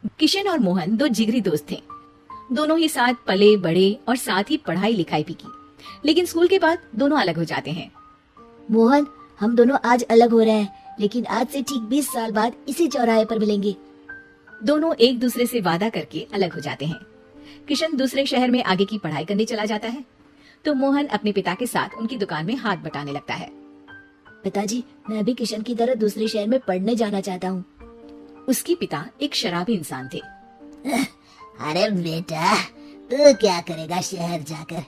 किशन और मोहन दो जिगरी दोस्त थे। दोनों ही साथ पले बड़े और साथ ही पढ़ाई लिखाई भी की, लेकिन स्कूल के बाद दोनों अलग हो जाते हैं। मोहन, हम दोनों आज अलग हो रहे हैं, लेकिन आज से ठीक 20 साल बाद इसी चौराहे पर मिलेंगे। दोनों एक दूसरे से वादा करके अलग हो जाते हैं। किशन दूसरे शहर में आगे की पढ़ाई करने चला जाता है, तो मोहन अपने पिता के साथ उनकी दुकान में हाथ बटाने लगता है। पिताजी, मैं भी किशन की तरह दूसरे शहर में पढ़ने जाना चाहता हूँ। उसके पिता एक शराबी इंसान थे। अरे बेटा, तू क्या करेगा शहर जाकर?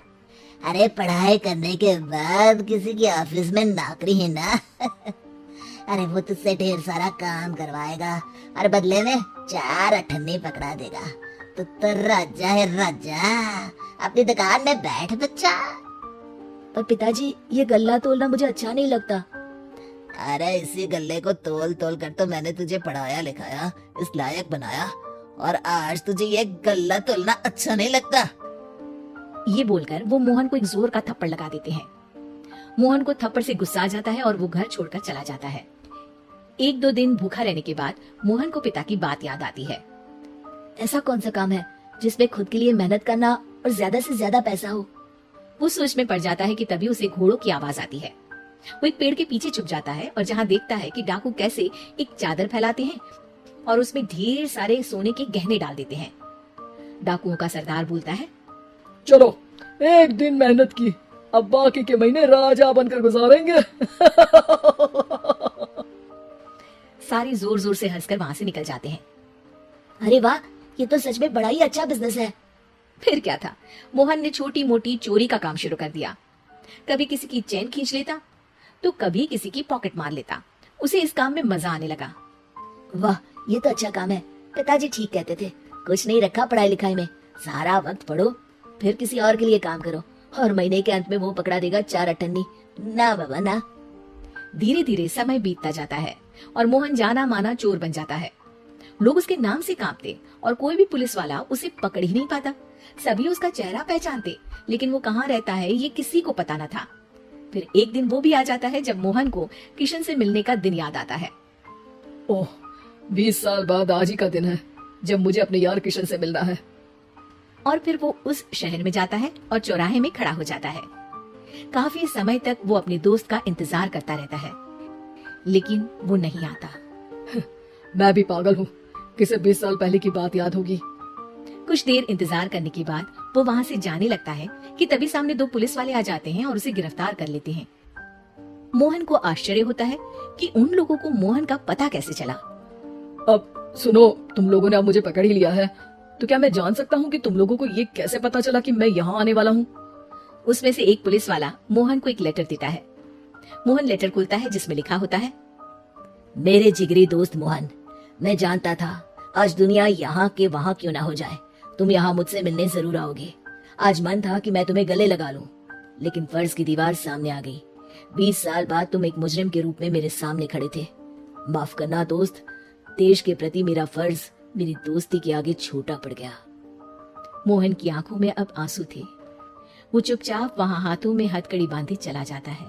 अरे पढ़ाई करने के बाद किसी की ऑफिस में नौकरी है ना। अरे वो तुझसे ढेर सारा काम करवाएगा और बदले में 4 अठन्नी पकड़ा देगा। तो राजा है राजा, अपनी दुकान में बैठ बच्चा। पर पिताजी, ये गल्ला तोलना मुझे अच्छा नहीं लगता। अरे इसी गल्ले को तोल तोल कर तो मैंने तुझे पढ़ाया लिखाया, इस लायक बनाया, और आज तुझे ये गल्ला तोलना अच्छा नहीं लगता। ये बोलकर वो मोहन को एक जोर का थप्पड़ लगा देते हैं। मोहन को थप्पड़ से गुस्सा आ जाता है और वो घर छोड़कर चला जाता है। 1-2 दिन भूखा रहने के बाद मोहन को पिता की बात याद आती है। ऐसा कौन सा काम है जिसमें खुद के लिए मेहनत करना और ज्यादा से ज्यादा पैसा हो? वो सोच में पड़ जाता है कि तभी उसे घोड़ों की आवाज आती है। वो एक पेड़ के पीछे छुप जाता है और जहाँ देखता है कि डाकू कैसे एक चादर फैलाते हैं और उसमें ढेर सारे सोने के गहने डाल देते हैं। डाकुओं का सरदार बोलता है, चलो, एक दिन मेहनत की, अब बाकी के महीने राजा बनकर गुजारेंगे। सारे जोर जोर से हंसकर वहां से निकल जाते हैं। अरे वाह, ये तो सच में बड़ा ही अच्छा बिजनेस है। फिर क्या था, मोहन ने छोटी मोटी चोरी का काम शुरू कर दिया। कभी किसी की चेन खींच लेता, तो कभी किसी की पॉकेट मार लेता। उसे इस काम में मजा आने लगा। वाह, ये तो अच्छा काम है। पिताजी ठीक कहते थे, कुछ नहीं रखा पढ़ाई लिखाई में, सारा वक्त पढ़ो, फिर किसी और के लिए काम करो, और महीने के अंत में वो पकड़ा देगा 4 अठन्नी। ना बाबा ना। धीरे धीरे समय बीतता जाता है और मोहन जाना माना चोर बन जाता है। लोग उसके नाम से कांपते और कोई भी पुलिस वाला उसे पकड़ ही नहीं पाता। सभी उसका चेहरा पहचानते, लेकिन वो कहाँ रहता है ये किसी को पता न था। फिर एक दिन वो भी आ जाता है जब मोहन को किशन से मिलने का दिन याद आता है। ओह, 20 साल बाद आज ही का दिन है जब मुझे अपने यार किशन से मिलना है। और फिर वो उस शहर में जाता है और चौराहे में खड़ा हो जाता है। काफी समय तक वो अपने दोस्त का इंतजार करता रहता है, लेकिन वो नहीं आता। मैं भी पागल हूँ, किसे 20 साल पहले की बात याद होगी। कुछ देर इंतजार करने के बाद वो वहाँ से जाने लगता है कि तभी सामने 2 पुलिस वाले आ जाते हैं और उसे गिरफ्तार कर लेते हैं। मोहन को आश्चर्य होता है कि उन लोगों को मोहन का पता कैसे चला। अब सुनो, तुम लोगों ने अब मुझे पकड़ ही लिया है, तो क्या मैं जान सकता हूँ कि तुम लोगों को ये कैसे पता चला कि मैं यहाँ आने वाला हूँ? उसमें से एक पुलिस वाला मोहन को एक लेटर देता है। मोहन लेटर खोलता है जिसमें लिखा होता है, मेरे जिगरी दोस्त मोहन, मैं जानता था आज दुनिया यहाँ के वहाँ क्यों ना हो जाए, तुम यहाँ मुझसे मिलने जरूर आओगे। आज मन था कि मैं तुम्हें गले लगा लूं, लेकिन फर्ज की दीवार सामने आ गई। 20 साल बाद तुम एक मुजरिम के रूप में मेरे सामने खड़े थे। माफ करना दोस्त, देश के प्रति मेरा फर्ज मेरी दोस्ती के आगे छोटा पड़ गया। मोहन की आंखों में अब आंसू थे। वो चुपचाप वहां हाथों में हथकड़ी बांधे चला जाता है।